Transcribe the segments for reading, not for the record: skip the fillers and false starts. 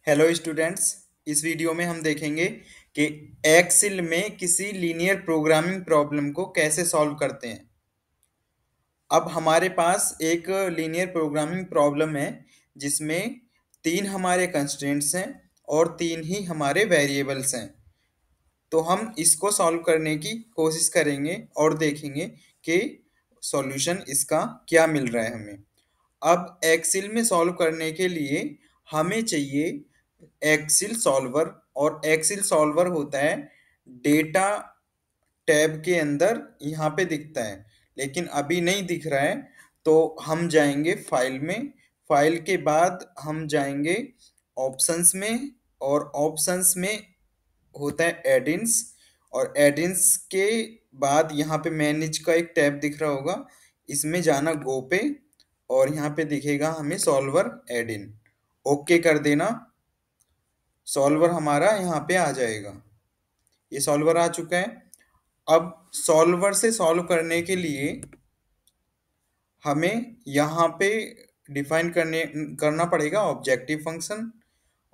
Hello students. इस video में हम देखेंगे कि एक्सेल में किसी लीनियर प्रोग्रामिंग प्रॉब्लम को कैसे सॉल्व करते हैं। अब हमारे पास एक लीनियर प्रोग्रामिंग प्रॉब्लम है जिसमें तीन हमारे कंस्ट्रेंट्स हैं और तीन ही हमारे वेरिएबल्स हैं। तो हम इसको सॉल्व करने की कोशिश करेंगे और देखेंगे कि सॉल्यूशन इसका क्या मिल रहा है हमें। अब एक्सेल में सॉल्व करने के लिए हमें चाहिए एक्सेल सॉल्वर, और एक्सेल सॉल्वर होता है डेटा टैब के अंदर यहाँ पे दिखता है, लेकिन अभी नहीं दिख रहा है। तो हम जाएंगे फाइल में, फाइल के बाद हम जाएंगे ऑप्शंस में, और ऑप्शंस में होता है एडिन्स, और एडिन्स के बाद यहाँ पे मैनेज का एक टैब दिख रहा होगा, इसमें जाना गो पे, और यहाँ पे दिखेगा हमें सॉल्वर एडिन। ओके कर देना, सॉल्वर हमारा यहाँ पे आ जाएगा। ये सॉल्वर आ चुका है। अब सॉल्वर से सॉल्व करने के लिए हमें यहाँ पे डिफाइन करना पड़ेगा ऑब्जेक्टिव फंक्शन,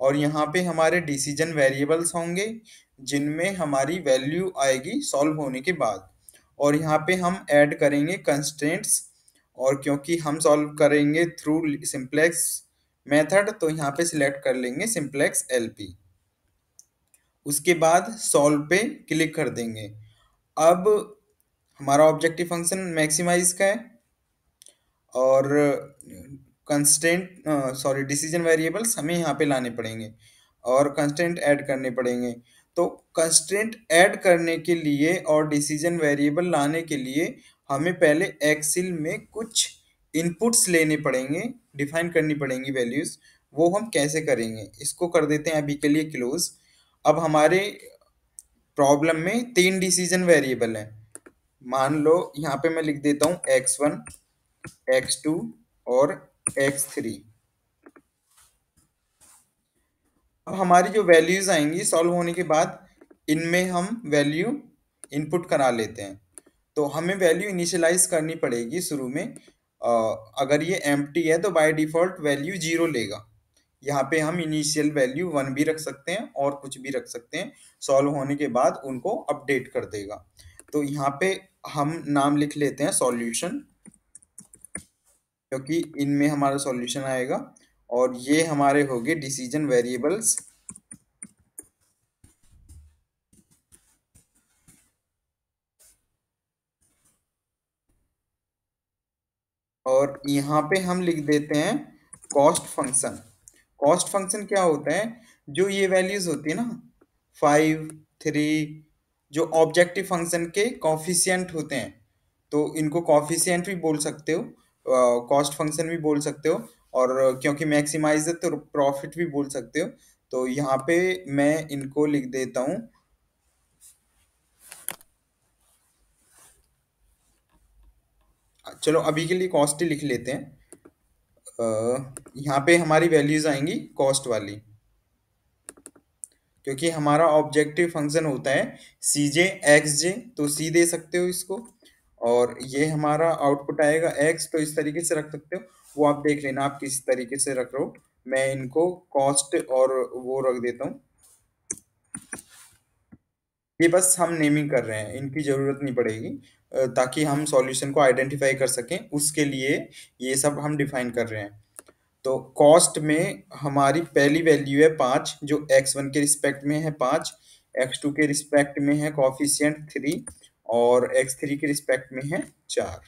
और यहाँ पे हमारे डिसीजन वेरिएबल्स होंगे जिनमें हमारी वैल्यू आएगी सॉल्व होने के बाद। और यहाँ पे हम ऐड करेंगे कंस्ट्रेंट्स, और क्योंकि हम सॉल्व करेंगे थ्रू सिंप्लेक्स मेथड तो यहाँ पे सिलेक्ट कर लेंगे सिंप्लेक्स एलपी। उसके बाद सॉल्व पे क्लिक कर देंगे। अब हमारा ऑब्जेक्टिव फंक्शन मैक्सिमाइज का है, और कंस्टेंट सॉरी डिसीजन वेरिएबल्स हमें यहाँ पे लाने पड़ेंगे और कंस्टेंट ऐड करने पड़ेंगे। तो कंस्टेंट ऐड करने के लिए और डिसीजन वेरिएबल लाने के लिए हमें पहले एक्सेल में कुछ इनपुट्स लेने पड़ेंगे, डिफाइन करनी पड़ेंगी वैल्यूज। वो हम कैसे करेंगे, इसको कर देते हैं अभी के लिए क्लोज। अब हमारे प्रॉब्लम में तीन डिसीजन वेरिएबल हैं। मान लो यहाँ पे मैं लिख देता हूँ x1, x2 और x3। अब हमारी जो वैल्यूज आएंगी सॉल्व होने के बाद, इनमें हम वैल्यू इनपुट करा लेते हैं। तो हमें वैल्यू इनिशियलाइज करनी पड़ेगी शुरू में। अगर ये एम्प्टी है तो बाय डिफॉल्ट वैल्यू 0 लेगा। यहाँ पे हम इनिशियल वैल्यू 1 भी रख सकते हैं और कुछ भी रख सकते हैं, सॉल्व होने के बाद उनको अपडेट कर देगा। तो यहाँ पे हम नाम लिख लेते हैं सॉल्यूशन, क्योंकि इनमें हमारा सॉल्यूशन आएगा। और ये हमारे हो गए डिसीजन वेरिएबल्स। और यहाँ पे हम लिख देते हैं कॉस्ट फंक्शन। कॉस्ट फंक्शन क्या होता है, जो ये वैल्यूज होती है ना 5, 3, जो ऑब्जेक्टिव फंक्शन के कॉफिशिएंट होते हैं, तो इनको कॉफिशिएंट भी बोल सकते हो, कॉस्ट फंक्शन भी बोल सकते हो, और क्योंकि मैक्सिमाइज है तो प्रॉफिट भी बोल सकते हो। तो यहाँ पे मैं इनको लिख देता हूँ, चलो अभी के लिए कॉस्ट ही लिख लेते हैं। यहाँ पे हमारी वैल्यूज आएंगी कॉस्ट वाली, क्योंकि हमारा ऑब्जेक्टिव फंक्शन होता है सी जे एक्स जे, तो सी दे सकते हो इसको। और ये हमारा आउटपुट आएगा एक्स, तो इस तरीके से रख सकते हो। वो आप देख लेना आप किस तरीके से रख रहे हो। मैं इनको कॉस्ट और वो रख देता हूँ। ये बस हम नेमिंग कर रहे हैं, इनकी ज़रूरत नहीं पड़ेगी, ताकि हम सॉल्यूशन को आइडेंटिफाई कर सकें, उसके लिए ये सब हम डिफाइन कर रहे हैं। तो कॉस्ट में हमारी पहली वैल्यू है 5, जो x1 के रिस्पेक्ट में है 5, x2 के रिस्पेक्ट में है कॉफिशिएंट 3, और x3 के रिस्पेक्ट में है 4।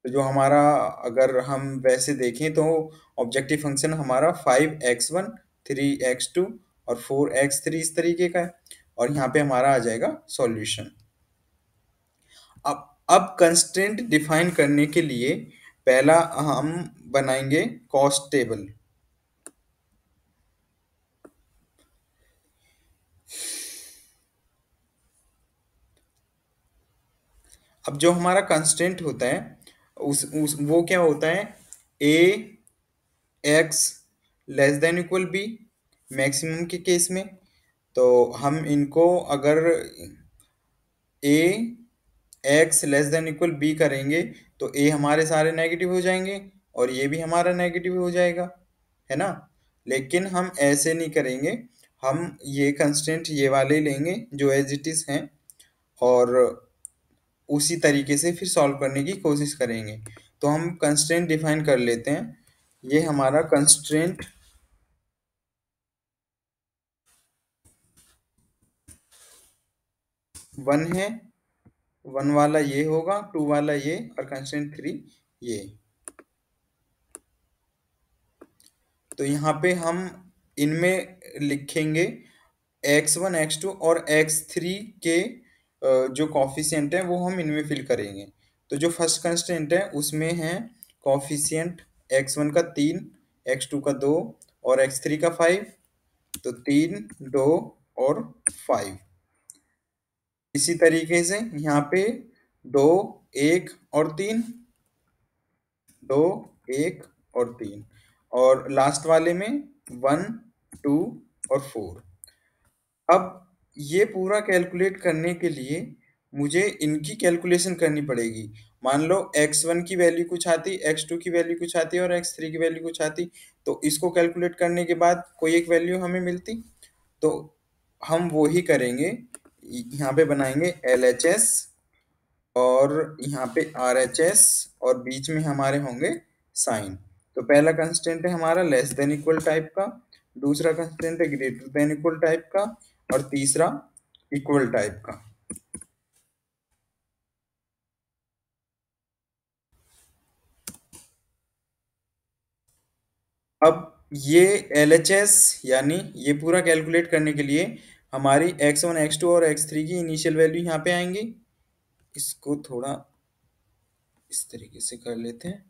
तो जो हमारा, अगर हम वैसे देखें तो ऑब्जेक्टिव फंक्शन हमारा 5x1, 3x2 और 4x3 इस तरीके का है, और यहाँ पे हमारा आ जाएगा सॉल्यूशन। अब कंस्ट्रेंट डिफाइन करने के लिए पहला हम बनाएंगे कॉस्ट टेबल। अब जो हमारा कंस्ट्रेंट होता है उस वो क्या होता है, A X less than equal B, maximum के केस में। तो हम इनको अगर A X less than equal B करेंगे तो ए हमारे सारे नेगेटिव हो जाएंगे और ये भी हमारा नेगेटिव हो जाएगा, है ना। लेकिन हम ऐसे नहीं करेंगे, हम ये कंस्ट्रेंट ये वाले लेंगे जो एज इट इज़ हैं, और उसी तरीके से फिर सॉल्व करने की कोशिश करेंगे। तो हम कंस्ट्रेंट डिफाइन कर लेते हैं। ये हमारा कंस्ट्रेंट 1 है, 1 वाला ये होगा, 2 वाला ये, और कंस्ट्रेंट 3 ये। तो यहाँ पे हम इनमें लिखेंगे x1 x2 और x3 के जो कॉफिशिएंट है वो हम इनमें फिल करेंगे। तो जो फर्स्ट कंस्टेंट है उसमें है कॉफिशिएंट x1 का 3, x2 का 2 और x3 का 5। तो 3, 2 और 5। इसी तरीके से यहाँ पे 2, 1 और 3, 2, 1 और 3, और लास्ट वाले में 1, 2 और 4। अब ये पूरा कैलकुलेट करने के लिए मुझे इनकी कैलकुलेशन करनी पड़ेगी। मान लो x1 की वैल्यू कुछ आती, x2 की वैल्यू कुछ आती और x3 की वैल्यू कुछ आती, तो इसको कैलकुलेट करने के बाद कोई एक वैल्यू हमें मिलती, तो हम वो ही करेंगे। यहाँ पे बनाएंगे LHS और यहाँ पे RHS, और बीच में हमारे होंगे साइन। तो पहला कंस्टेंट है हमारा लेस देन इक्वल टाइप का, दूसरा कंस्टेंट है ग्रेटर देन इक्वल टाइप का, और तीसरा इक्वल टाइप का। अब ये LHS यानी ये पूरा कैलकुलेट करने के लिए हमारी x1 x2 और x3 की इनिशियल वैल्यू यहाँ पे आएंगी। इसको थोड़ा इस तरीके से कर लेते हैं।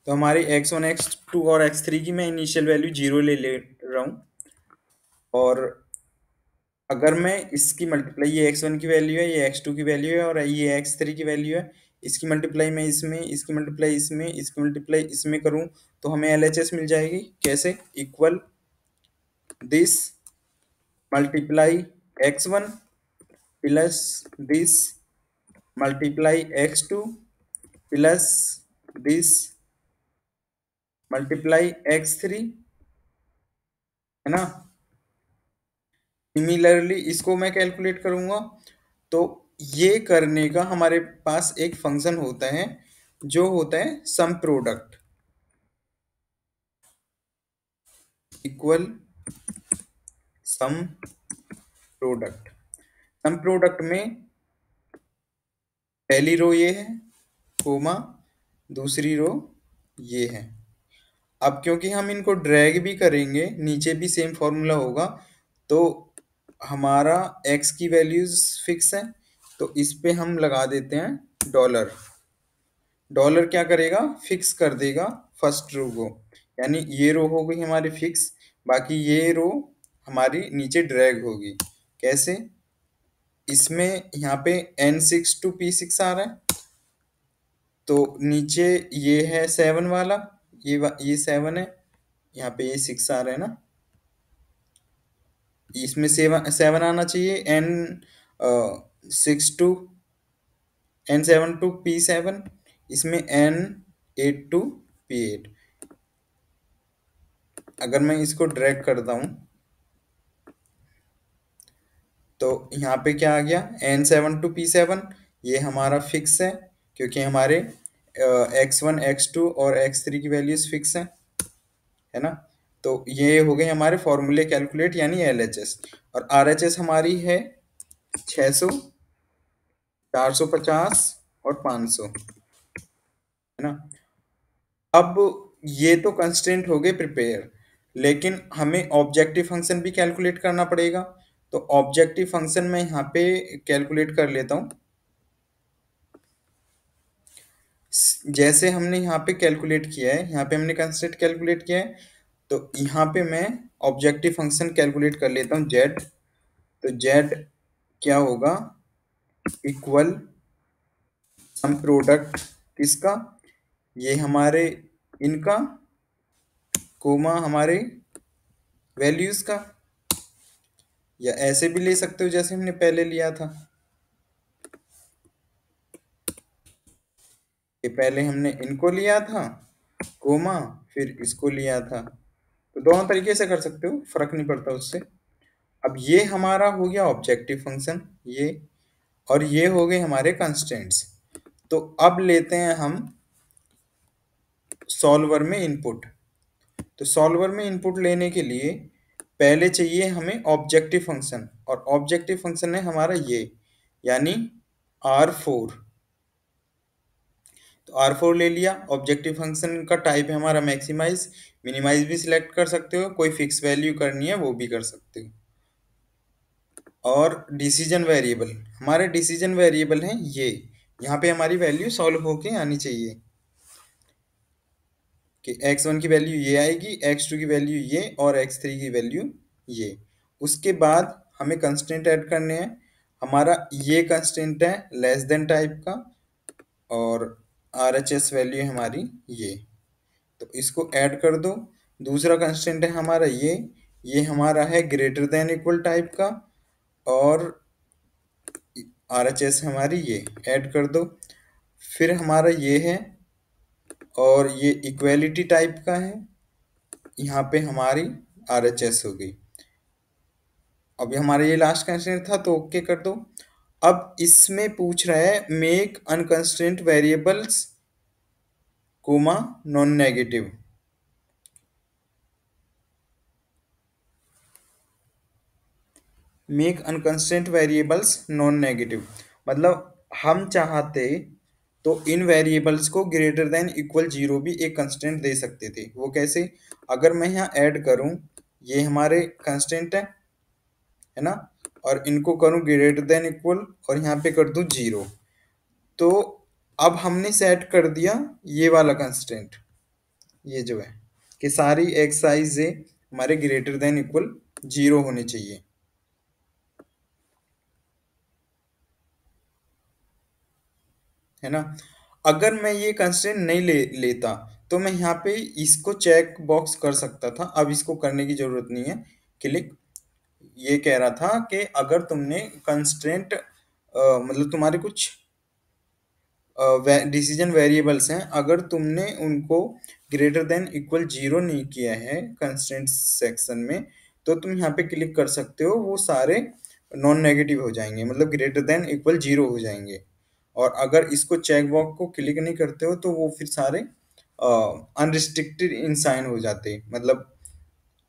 तो हमारी x1 x2 और x3 की मैं इनिशियल वैल्यू 0 ले रहा हूँ, और अगर मैं इसकी मल्टीप्लाई, ये x1 की वैल्यू है, ये x2 की वैल्यू है, और ये x3 की वैल्यू है, इसकी मल्टीप्लाई मैं इसमें, इसकी मल्टीप्लाई इसमें, इसकी मल्टीप्लाई इसमें करूं तो हमें LHS मिल जाएगी। कैसे? Equal this multiply x1 plus this multiply x2 plus this multiply x3, है ना। सिमिलरली इसको मैं कैलकुलेट करूंगा, तो ये करने का हमारे पास एक फंक्शन होता है जो होता है some product, equal some product. Some product में पहली रो ये है, कोमा दूसरी रो ये है। अब क्योंकि हम इनको ड्रैग भी करेंगे, नीचे भी सेम फॉर्मूला होगा, तो हमारा x की वैल्यूज फिक्स है, तो इस पे हम लगा देते हैं डॉलर। डॉलर क्या करेगा? फिक्स कर देगा फर्स्ट रो को, यानी ये रो हो गई हमारी फिक्स, बाकी ये रो हमारी नीचे ड्रैग होगी। कैसे? इसमें यहाँ पे N6 to P6 आ रहा है, तो नीचे ये है 7 वाला, ये 7 है, यहाँ पे ये 6 आ रहा है ना, इसमें 7 आना चाहिए। N7 to P7, इसमें N8 to P8। अगर मैं इसको ड्रैग करता हूँ तो यहाँ पे क्या आ गया? N7 to P7, ये हमारा फिक्स है क्योंकि हमारे x1 x2 और x3 की वैल्यूज फिक्स है ना। तो ये हो गए हमारे फॉर्मूले कैलकुलेट, यानी LHS। और RHS हमारी है 600, 450 और 500, है ना। अब ये तो कंस्ट्रेंट हो गए प्रिपेयर, लेकिन हमें ऑब्जेक्टिव फंक्शन भी कैलकुलेट करना पड़ेगा। तो ऑब्जेक्टिव फंक्शन मैं यहाँ पे कैलकुलेट कर लेता हूँ। जैसे हमने यहाँ पे कैलकुलेट किया है, यहाँ पे हमने कंस्ट्रेंट कैलकुलेट किया है, तो यहाँ पे मैं ऑब्जेक्टिव फंक्शन कैलकुलेट कर लेता हूँ z। तो z क्या होगा? इक्वल सम प्रोडक्ट किसका? ये हमारे इनका, कोमा हमारे वैल्यूज का, या ऐसे भी ले सकते हो जैसे हमने पहले लिया था, कि पहले हमने इनको लिया था कोमा, फिर इसको लिया था। तो दोनों तरीके से कर सकते हो, फर्क नहीं पड़ता उससे। अब ये हमारा हो गया ऑब्जेक्टिव फंक्शन, ये, और ये हो गए हमारे कंस्ट्रेंट्स। तो अब लेते हैं हम सॉल्वर में इनपुट। तो सॉल्वर में इनपुट लेने के लिए पहले चाहिए हमें ऑब्जेक्टिव फंक्शन, और ऑब्जेक्टिव फंक्शन है हमारा ये, यानी R4। तो R4 ले लिया। ऑब्जेक्टिव फंक्शन का टाइप है हमारा मैक्सिमाइज, मिनिमाइज भी सिलेक्ट कर सकते हो, कोई फिक्स वैल्यू करनी है वो भी कर सकते हो। और डिसीजन वेरिएबल, हमारे डिसीजन वेरिएबल हैं ये, यहाँ पे हमारी वैल्यू सॉल्व होके आनी चाहिए कि x1 की वैल्यू ये आएगी, x2 की वैल्यू ये, और x3 की वैल्यू ये। उसके बाद हमें कंस्टेंट ऐड करने हैं। हमारा ये कंस्टेंट है लेस देन टाइप का, और RHS वैल्यू है हमारी ये। तो इसको ऐड कर दो। दूसरा कंस्टेंट है हमारा ये हमारा है ग्रेटर देन इक्वल टाइप का, और RHS हमारी ये, ऐड कर दो। फिर हमारा ये है, और ये इक्वेलिटी टाइप का है, यहाँ पे हमारी RHS हो गई। अभी हमारा ये लास्ट कंस्ट्रेंट था, तो ओके कर दो। अब इसमें पूछ रहा है make unconstrained variables comma non negative. Make unconstrained variables non negative मतलब हम चाहते तो इन वेरिएबल्स को ग्रेटर देन इक्वल जीरो भी एक कंस्टेंट दे सकते थे। वो कैसे? अगर मैं यहाँ ऐड करूँ, ये हमारे कंस्टेंट है ना, और इनको करूँ ग्रेटर देन इक्वल, और यहाँ पे कर दूँ जीरो, तो अब हमने सेट कर दिया ये वाला कंस्टेंट, ये जो है कि सारी एक्स आई जे हमारे ग्रेटर देन इक्वल जीरो होने चाहिए, है ना। अगर मैं ये कंस्ट्रेंट नहीं लेता तो मैं यहाँ पे इसको चेक बॉक्स कर सकता था। अब इसको करने की जरूरत नहीं है, क्लिक। ये कह रहा था कि अगर तुमने कंस्ट्रेंट मतलब तुम्हारे कुछ डिसीजन वेरिएबल्स हैं, अगर तुमने उनको ग्रेटर देन इक्वल जीरो नहीं किया है कंस्ट्रेंट सेक्शन में, तो तुम यहाँ पे क्लिक कर सकते हो, वो सारे नॉन नेगेटिव हो जाएंगे, मतलब ग्रेटर देन इक्वल जीरो हो जाएंगे। और अगर इसको चेक बॉक्स को क्लिक नहीं करते हो तो वो फिर सारे अनरिस्ट्रिक्टेड इनसाइन हो जाते, मतलब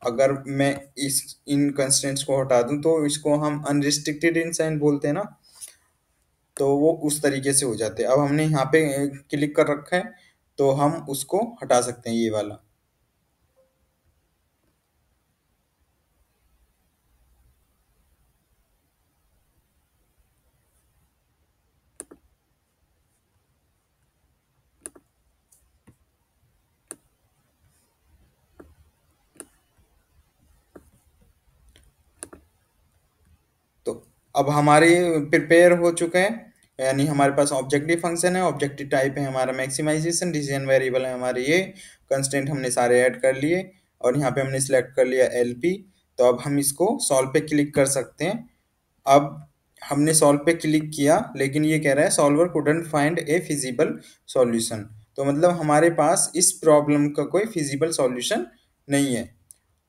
अगर मैं इस इन कंस्ट्रेंट्स को हटा दूं तो इसको हम अनरिस्ट्रिक्टेड इनसाइन बोलते हैं ना, तो वो उस तरीके से हो जाते हैं। अब हमने यहाँ पे क्लिक कर रखा है, तो हम उसको हटा सकते हैं, ये वाला। तो अब हमारे प्रिपेयर हो चुके हैं, यानी हमारे पास ऑब्जेक्टिव फंक्शन है, ऑब्जेक्टिव टाइप है हमारा मैक्सिमाइजेशन, डिसीजन वेरिएबल है हमारे ये, कंस्टेंट हमने सारे ऐड कर लिए, और यहाँ पे हमने सिलेक्ट कर लिया LP। तो अब हम इसको सॉल्व पे क्लिक कर सकते हैं। अब हमने सॉल्व पे क्लिक किया, लेकिन ये कह रहा है सॉल्वर कुडंट फाइंड ए फिजिबल सॉल्यूशन। तो मतलब हमारे पास इस प्रॉब्लम का कोई फिजिबल सॉल्यूशन नहीं है।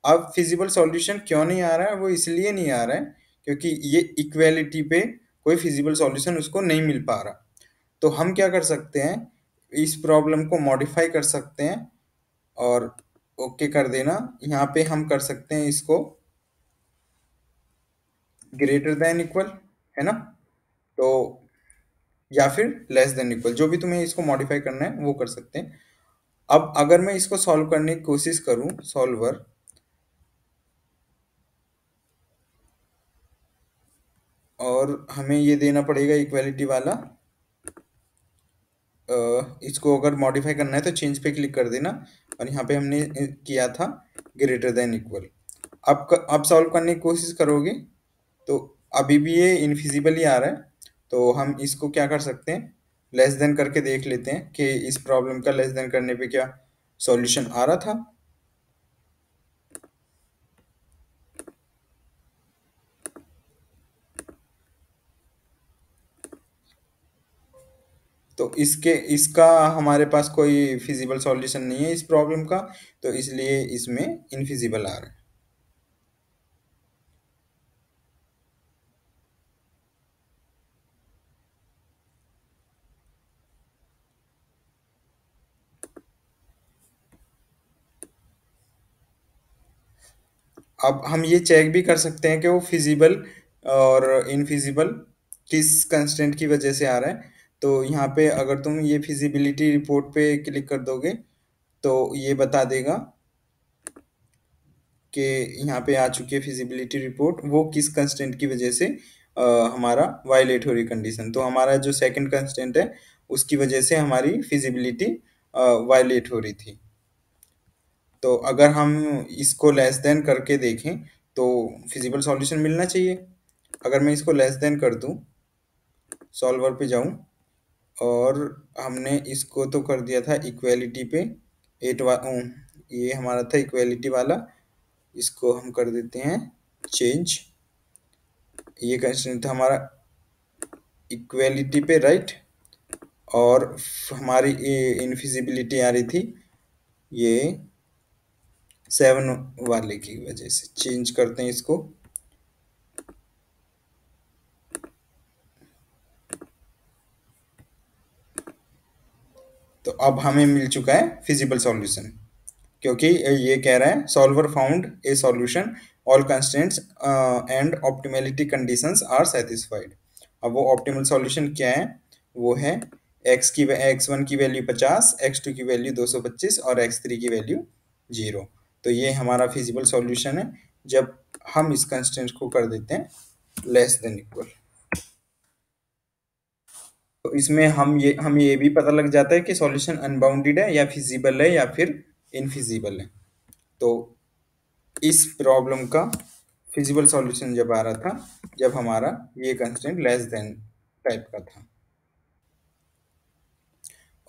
अब फिजिबल सॉल्यूशन क्यों नहीं आ रहा है? वो इसलिए नहीं आ रहा है क्योंकि ये इक्वेलिटी पे कोई फिजिबल सॉल्यूशन उसको नहीं मिल पा रहा। तो हम क्या कर सकते हैं, इस प्रॉब्लम को मॉडिफाई कर सकते हैं, और ओके कर देना। यहाँ पे हम कर सकते हैं इसको ग्रेटर देन इक्वल, है ना, तो या फिर लेस देन इक्वल, जो भी तुम्हें इसको मॉडिफाई करना है वो कर सकते हैं। अब अगर मैं इसको सॉल्व करने की कोशिश करूं सॉल्वर, और हमें ये देना पड़ेगा इक्वालिटी वाला, इसको अगर मॉडिफाई करना है तो चेंज पे क्लिक कर देना, और यहाँ पे हमने किया था ग्रेटर देन इक्वल। अब सॉल्व करने की कोशिश करोगे तो अभी भी ये इनफिजिबल ही आ रहा है। तो हम इसको क्या कर सकते हैं, लेस देन करके देख लेते हैं कि इस प्रॉब्लम का लेस देन करने पे क्या सॉल्यूशन आ रहा था। तो इसके इसका हमारे पास कोई फिजिबल सॉल्यूशन नहीं है इस प्रॉब्लम का, तो इसलिए इसमें इनफिजिबल आ रहा है। अब हम ये चेक भी कर सकते हैं कि वो फिजिबल और इनफिजिबल किस कंस्ट्रेंट की वजह से आ रहा है। तो यहाँ पे अगर तुम ये फिजिबिलिटी रिपोर्ट पे क्लिक कर दोगे तो ये बता देगा कि यहाँ पे आ चुकी है फिजिबिलिटी रिपोर्ट, वो किस कंस्ट्रेंट की वजह से हमारा वायलेट हो रही कंडीशन। तो हमारा जो सेकंड कंस्ट्रेंट है उसकी वजह से हमारी फिजिबिलिटी वायलेट हो रही थी। तो अगर हम इसको लेस देन करके देखें तो फिजिबल सॉल्यूशन मिलना चाहिए। अगर मैं इसको लेस देन कर दूं, सॉल्वर पे जाऊं, और हमने इसको तो कर दिया था इक्वेलिटी पे, ये हमारा था इक्वेलिटी वाला, इसको हम कर देते हैं चेंज। ये कंस्ट्रेंट था हमारा इक्वेलिटी पे, राइट। और हमारी इनफिजिबिलिटी आ रही थी ये 7 वाले की वजह से। चेंज करते हैं इसको। तो अब हमें मिल चुका है फिजिबल सॉल्यूशन, क्योंकि ये कह रहा है solver found a solution, all constraints and optimality conditions are satisfied. अब वो ऑप्टिमल सॉल्यूशन क्या है? वो है x1 की वैल्यू 50, x2 की वैल्यू 225 और x3 की वैल्यू 0। तो ये हमारा फिजिबल सॉल्यूशन है जब हम इस कंस्ट्रेंट को कर देते हैं लेस देन इक्वल। तो इसमें हम ये भी पता लग जाता है कि सॉल्यूशन अनबाउंडेड है या फिजिबल है या फिर इनफिजिबल है। तो इस प्रॉब्लम का फिजिबल सॉल्यूशन जब आ रहा था जब हमारा ये कंस्ट्रेंट लेस देन टाइप का था।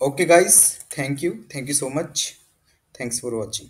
Okay guys, thank you so much, thanks for watching.